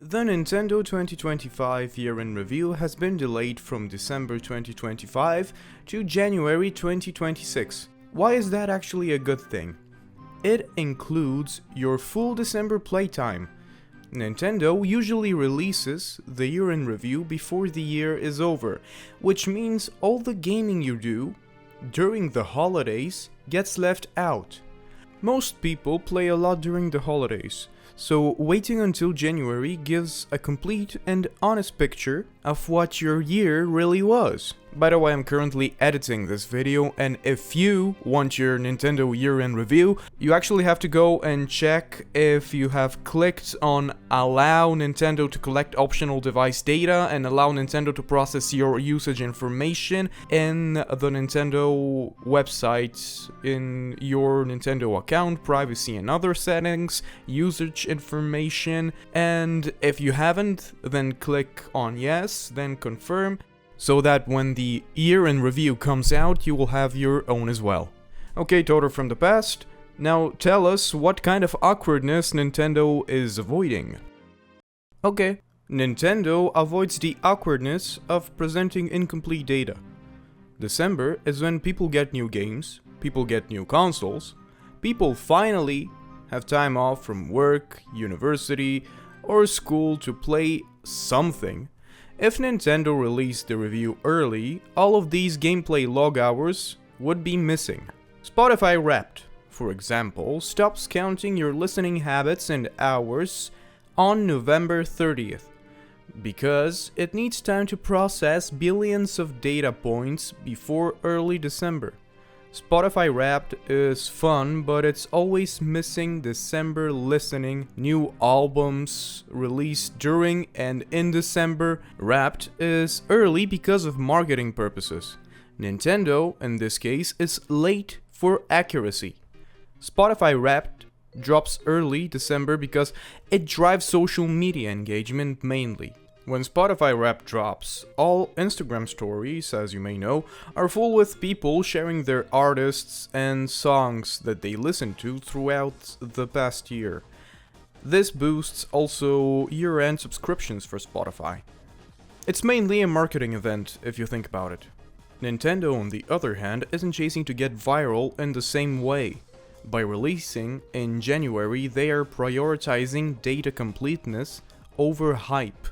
The Nintendo 2025 Year in Review has been delayed from December 2025 to January 2026. Why is that actually a good thing? It includes your full December playtime. Nintendo usually releases the Year in Review before the year is over, which means all the gaming you do during the holidays gets left out. Most people play a lot during the holidays, so waiting until January gives a complete and honest picture of what your year really was. By the way, I'm currently editing this video, and if you want your Nintendo year-end review, you actually have to go and check if you have clicked on allow Nintendo to collect optional device data and allow Nintendo to process your usage information in the Nintendo website in your Nintendo account, privacy and other settings, usage information, and if you haven't, then click on yes, then confirm, so that when the year in review comes out, you will have your own as well. Okay, Toto from the past, now tell us what kind of awkwardness Nintendo is avoiding. Okay, Nintendo avoids the awkwardness of presenting incomplete data. December is when people get new games, people get new consoles, people finally have time off from work, university, or school to play something. If Nintendo released the review early, all of these gameplay log hours would be missing. Spotify Wrapped, for example, stops counting your listening habits and hours on November 30th, because it needs time to process billions of data points before early December. Spotify Wrapped is fun, but it's always missing December listening, new albums released during and in December. Wrapped is early because of marketing purposes. Nintendo, in this case, is late for accuracy. Spotify Wrapped drops early December because it drives social media engagement mainly. When Spotify Wrapped drops, all Instagram stories, as you may know, are full with people sharing their artists and songs that they listened to throughout the past year. This boosts also year-end subscriptions for Spotify. It's mainly a marketing event, if you think about it. Nintendo, on the other hand, isn't chasing to get viral in the same way. By releasing in January, they are prioritizing data completeness over hype.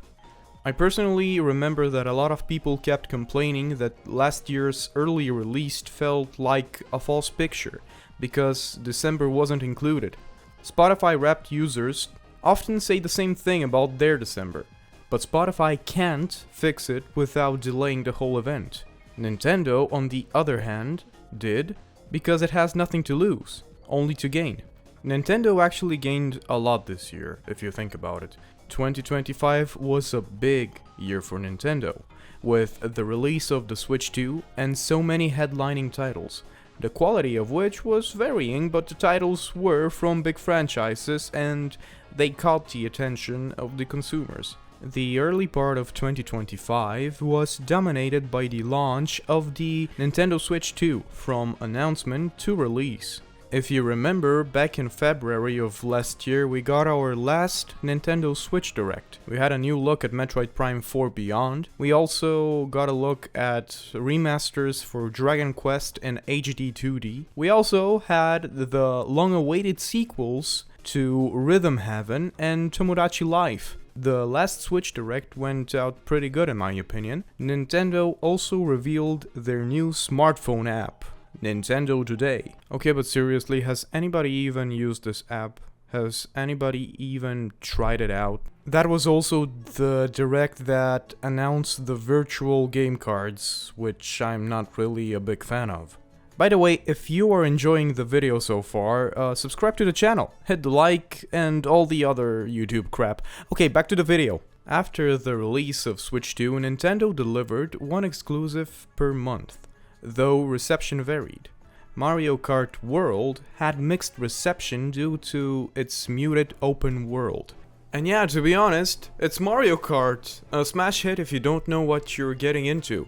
I personally remember that a lot of people kept complaining that last year's early release felt like a false picture, because December wasn't included. Spotify Wrapped users often say the same thing about their December, but Spotify can't fix it without delaying the whole event. Nintendo, on the other hand, did, because it has nothing to lose, only to gain. Nintendo actually gained a lot this year, if you think about it. 2025 was a big year for Nintendo, with the release of the Switch 2 and so many headlining titles, the quality of which was varying, but the titles were from big franchises and they caught the attention of the consumers. The early part of 2025 was dominated by the launch of the Nintendo Switch 2 from announcement to release. If you remember, back in February of last year, we got our last Nintendo Switch Direct. We had a new look at Metroid Prime 4 Beyond. We also got a look at remasters for Dragon Quest and HD 2D. We also had the long-awaited sequels to Rhythm Heaven and Tomodachi Life. The last Switch Direct went out pretty good in my opinion. Nintendo also revealed their new smartphone app, Ninetndo Today. Okay, but seriously, has anybody even used this app? Has anybody even tried it out? That was also the direct that announced the virtual game cards, which I'm not really a big fan of. By the way, if you are enjoying the video so far, subscribe to the channel, hit the like, and all the other YouTube crap. Okay, back to the video. After the release of Switch 2, Nintendo delivered one exclusive per month, though reception varied. Mario Kart World had mixed reception due to its muted open world. And yeah, to be honest, it's Mario Kart, a smash hit if you don't know what you're getting into.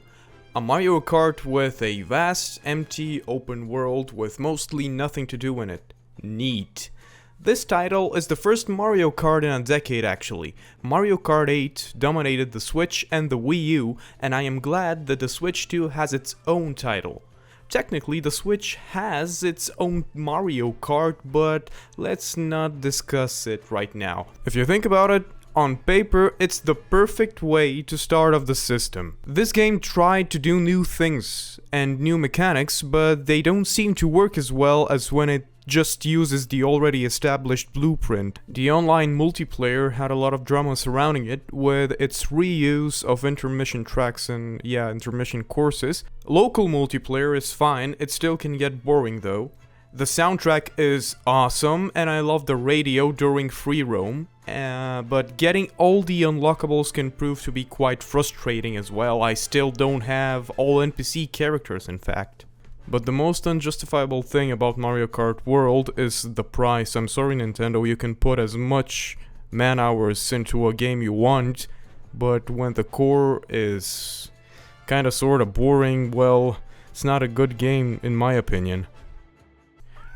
A Mario Kart with a vast, empty open world with mostly nothing to do in it. Neat. This title is the first Mario Kart in a decade actually. Mario Kart 8 dominated the Switch and the Wii U, and I am glad that the Switch 2 has its own title. Technically, the Switch has its own Mario Kart, but let's not discuss it right now. If you think about it, on paper, it's the perfect way to start off the system. This game tried to do new things and new mechanics, but they don't seem to work as well as when it just uses the already established blueprint. The online multiplayer had a lot of drama surrounding it, with its reuse of intermission tracks and, intermission courses. Local multiplayer is fine, it still can get boring though. The soundtrack is awesome, and I love the radio during free roam. But getting all the unlockables can prove to be quite frustrating as well. I still don't have all NPC characters, in fact. But the most unjustifiable thing about Mario Kart World is the price. I'm sorry, Nintendo, you can put as much man hours into a game you want, but when the core is kinda sorta boring, well, it's not a good game in my opinion.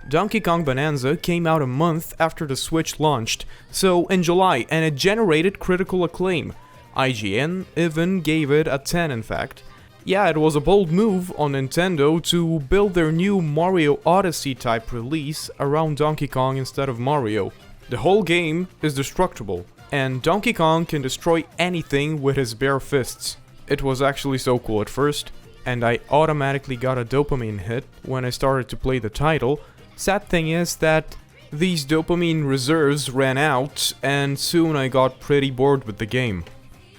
Donkey Kong Bonanza came out a month after the Switch launched, so in July, and it generated critical acclaim. IGN even gave it a 10 in fact. Yeah, it was a bold move on Nintendo to build their new Mario Odyssey type release around Donkey Kong instead of Mario. The whole game is destructible, and Donkey Kong can destroy anything with his bare fists. It was actually so cool at first, and I automatically got a dopamine hit when I started to play the title. Sad thing is that these dopamine reserves ran out, and soon I got pretty bored with the game.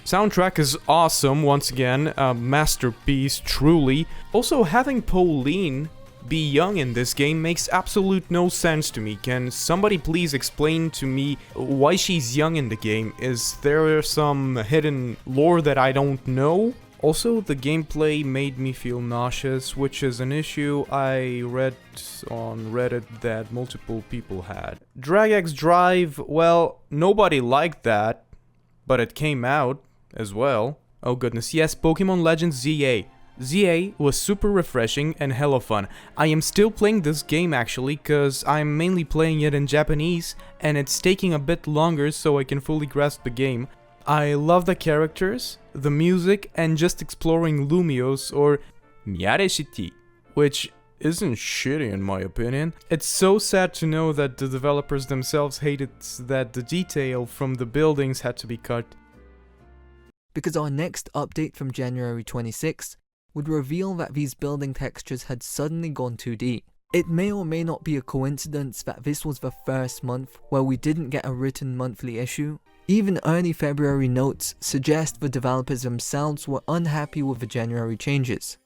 Soundtrack is awesome, once again, a masterpiece, truly. Also, having Pauline be young in this game makes absolute no sense to me. Can somebody please explain to me why she's young in the game? Is there some hidden lore that I don't know? Also, the gameplay made me feel nauseous, which is an issue I read on Reddit that multiple people had. Drag X Drive, well, nobody liked that, but it came out as well. Oh goodness, yes, Pokemon Legends ZA. ZA was super refreshing and hella fun. I am still playing this game actually, cause I'm mainly playing it in Japanese, and it's taking a bit longer so I can fully grasp the game. I love the characters, the music, and just exploring Lumios or Miyare-shiti, which isn't shitty in my opinion. It's so sad to know that the developers themselves hated that the detail from the buildings had to be cut. Because our next update from January 26th would reveal that these building textures had suddenly gone 2D. It may or may not be a coincidence that this was the first month where we didn't get a written monthly issue. Even early February notes suggest the developers themselves were unhappy with the January changes.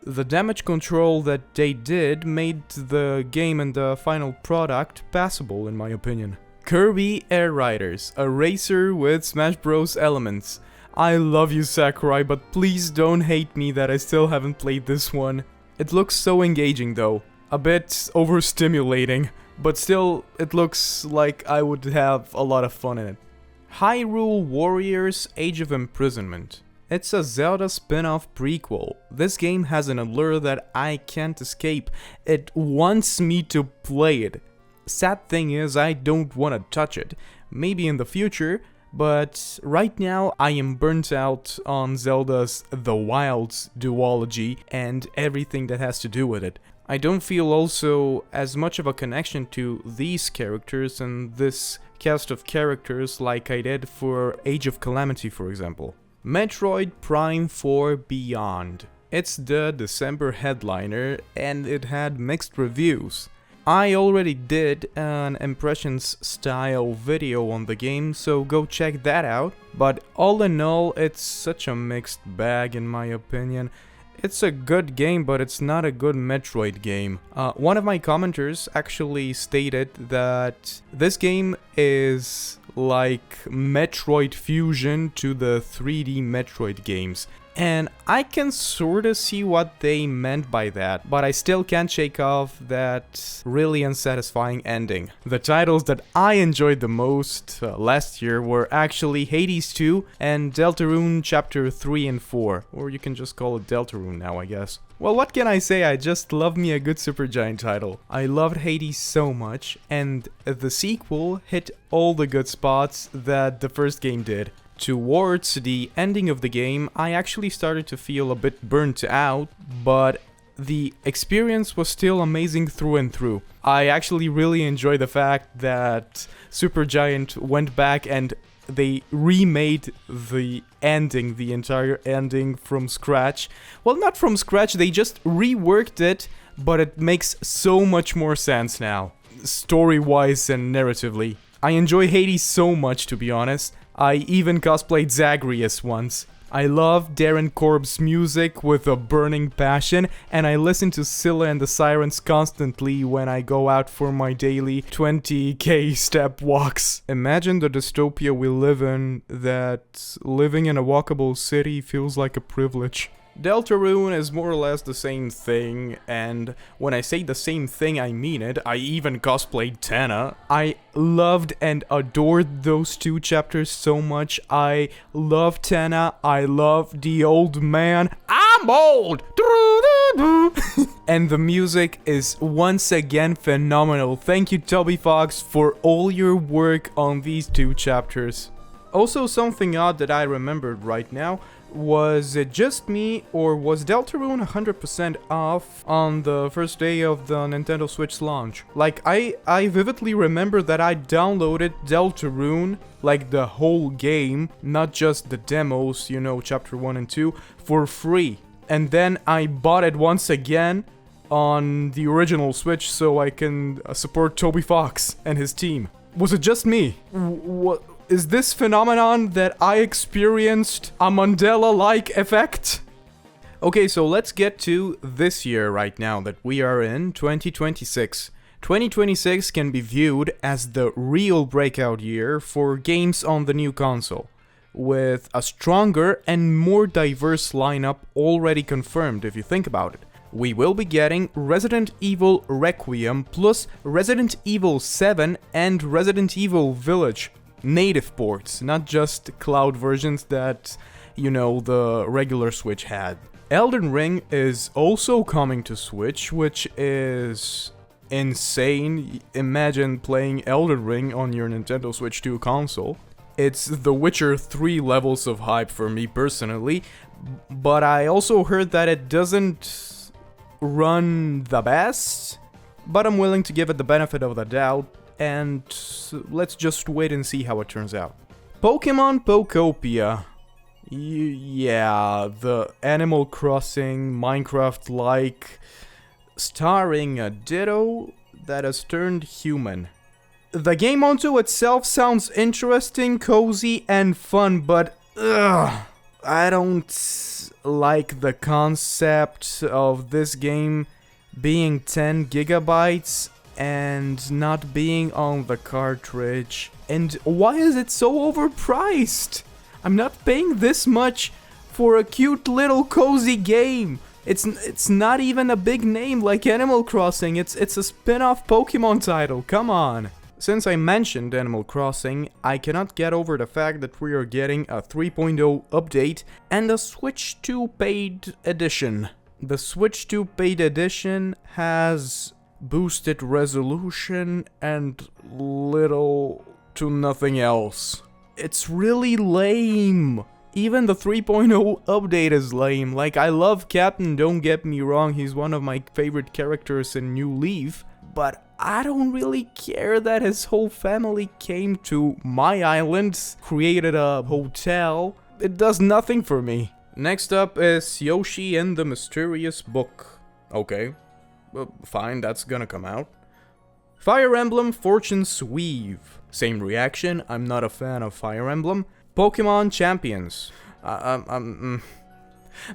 The damage control that they did made the game and the final product passable in my opinion. Kirby Air Riders, a racer with Smash Bros elements. I love you Sakurai, but please don't hate me that I still haven't played this one. It looks so engaging though, a bit overstimulating, but still it looks like I would have a lot of fun in it. Hyrule Warriors Age of Imprisonment. It's a Zelda spin-off prequel. This game has an allure that I can't escape. It wants me to play it. Sad thing is, I don't want to touch it. Maybe in the future, but right now I am burnt out on Zelda's The Wilds duology and everything that has to do with it. I don't feel also as much of a connection to these characters and this cast of characters like I did for Age of Calamity, for example. Metroid Prime 4 Beyond. It's the December headliner and it had mixed reviews. I already did an impressions style video on the game, so go check that out. But all in all, it's such a mixed bag in my opinion. It's a good game, but it's not a good Metroid game. One of my commenters actually stated that this game is like Metroid Fusion to the 3D Metroid games. And I can sorta see what they meant by that, but I still can't shake off that really unsatisfying ending. The titles that I enjoyed the most last year were actually Hades 2 and Deltarune Chapter 3 and 4, or you can just call it Deltarune now, I guess. Well, what can I say? I just love me a good Supergiant title. I loved Hades so much, and the sequel hit all the good spots that the first game did. Towards the ending of the game, I actually started to feel a bit burnt out, but the experience was still amazing through and through. I actually really enjoy the fact that Supergiant went back and they remade the ending, the entire ending from scratch. Well, not from scratch, they just reworked it, but it makes so much more sense now, story-wise and narratively. I enjoy Hades so much, to be honest. I even cosplayed Zagreus once. I love Darren Korb's music with a burning passion, and I listen to Scylla and the Sirens constantly when I go out for my daily 20k step walks. Imagine the dystopia we live in, that living in a walkable city feels like a privilege. Deltarune is more or less the same thing, and when I say the same thing, I mean it. I even cosplayed Tana. I loved and adored those two chapters so much. I love Tana, I love the old man. I'm old! And the music is once again phenomenal. Thank you, Toby Fox, for all your work on these two chapters. Also, something odd that I remembered right now. Was it just me, or was Deltarune 100% off on the first day of the Nintendo Switch launch? Like, I vividly remember that I downloaded Deltarune, like the whole game, not just the demos, you know, Chapter 1 and 2, for free. And then I bought it once again on the original Switch so I can support Toby Fox and his team. Was it just me? What? Is this phenomenon that I experienced a Mandela-like effect? Okay, so let's get to this year right now that we are in, 2026. 2026 can be viewed as the real breakout year for games on the new console, with a stronger and more diverse lineup already confirmed if you think about it. We will be getting Resident Evil Requiem plus Resident Evil 7 and Resident Evil Village. Native ports, not just cloud versions that, you know, the regular Switch had. Elden Ring is also coming to Switch, which is insane. Imagine playing Elden Ring on your Nintendo Switch 2 console. It's The Witcher 3 levels of hype for me personally, but I also heard that it doesn't run the best, but I'm willing to give it the benefit of the doubt. And let's just wait and see how it turns out. Pokemon Pokopia. Yeah, the Animal Crossing, Minecraft-like, starring a Ditto that has turned human. The game onto itself sounds interesting, cozy, and fun, but I don't like the concept of this game being 10 gigabytes and not being on the cartridge. And why is it so overpriced? I'm not paying this much for a cute little cozy game. It's not even a big name like Animal Crossing. It's a spin-off Pokemon title. Come on. Since I mentioned Animal Crossing, I cannot get over the fact that we are getting a 3.0 update and a Switch 2 paid edition. The Switch 2 paid edition has boosted resolution and little to nothing else. It's really lame. Even the 3.0 update is lame. Like, I love Captain, don't get me wrong, he's one of my favorite characters in New Leaf, but I don't really care that his whole family came to my island, created a hotel. It does nothing for me. Next up is Yoshi and the Mysterious Book. Okay. Fine, that's gonna come out. Fire Emblem Fortune's Weave. Same reaction, I'm not a fan of Fire Emblem. Pokemon Champions.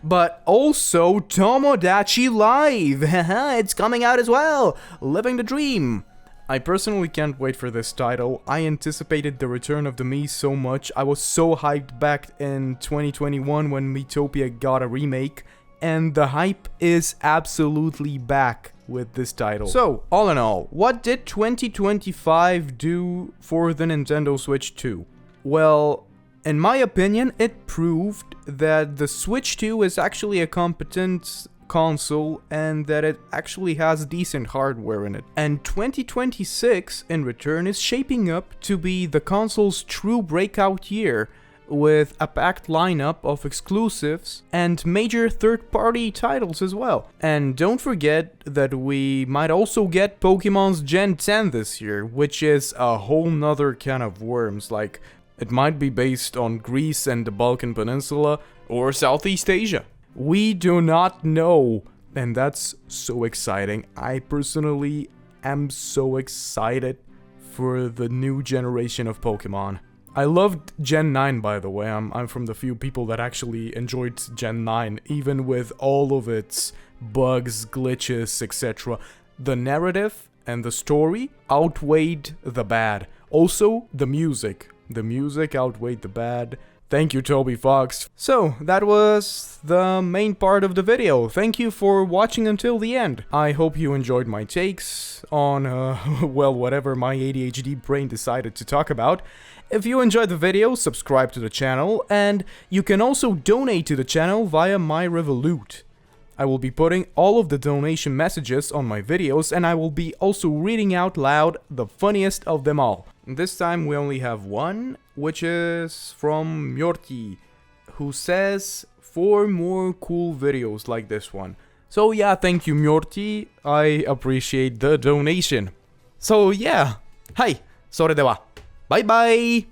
But also Tomodachi Live. Haha, it's coming out as well. Living the Dream. I personally can't wait for this title. I anticipated the return of the Mii so much. I was so hyped back in 2021 when Miitopia got a remake, and the hype is absolutely back with this title. So, all in all, what did 2025 do for the Nintendo Switch 2? Well, in my opinion, it proved that the Switch 2 is actually a competent console and that it actually has decent hardware in it. And 2026 in return is shaping up to be the console's true breakout year, with a packed lineup of exclusives and major third-party titles as well. And don't forget that we might also get Pokemon's Gen 10 this year, which is a whole nother can of worms. Like, it might be based on Greece and the Balkan Peninsula or Southeast Asia. We do not know, and that's so exciting. I personally am so excited for the new generation of Pokemon. I loved Gen 9, by the way. I'm from the few people that actually enjoyed Gen 9, even with all of its bugs, glitches, etc. The narrative and the story outweighed the bad. Also, the music. The music outweighed the bad. Thank you, Toby Fox. So, that was the main part of the video. Thank you for watching until the end. I hope you enjoyed my takes on, well, whatever my ADHD brain decided to talk about. If you enjoyed the video, subscribe to the channel, and you can also donate to the channel via my Revolut. I will be putting all of the donation messages on my videos, and I will be also reading out loud the funniest of them all. This time we only have one, which is from Myorti, who says 4 more cool videos like this one. So yeah, thank you Myorti, I appreciate the donation. So yeah, はい、それでは、バイバイ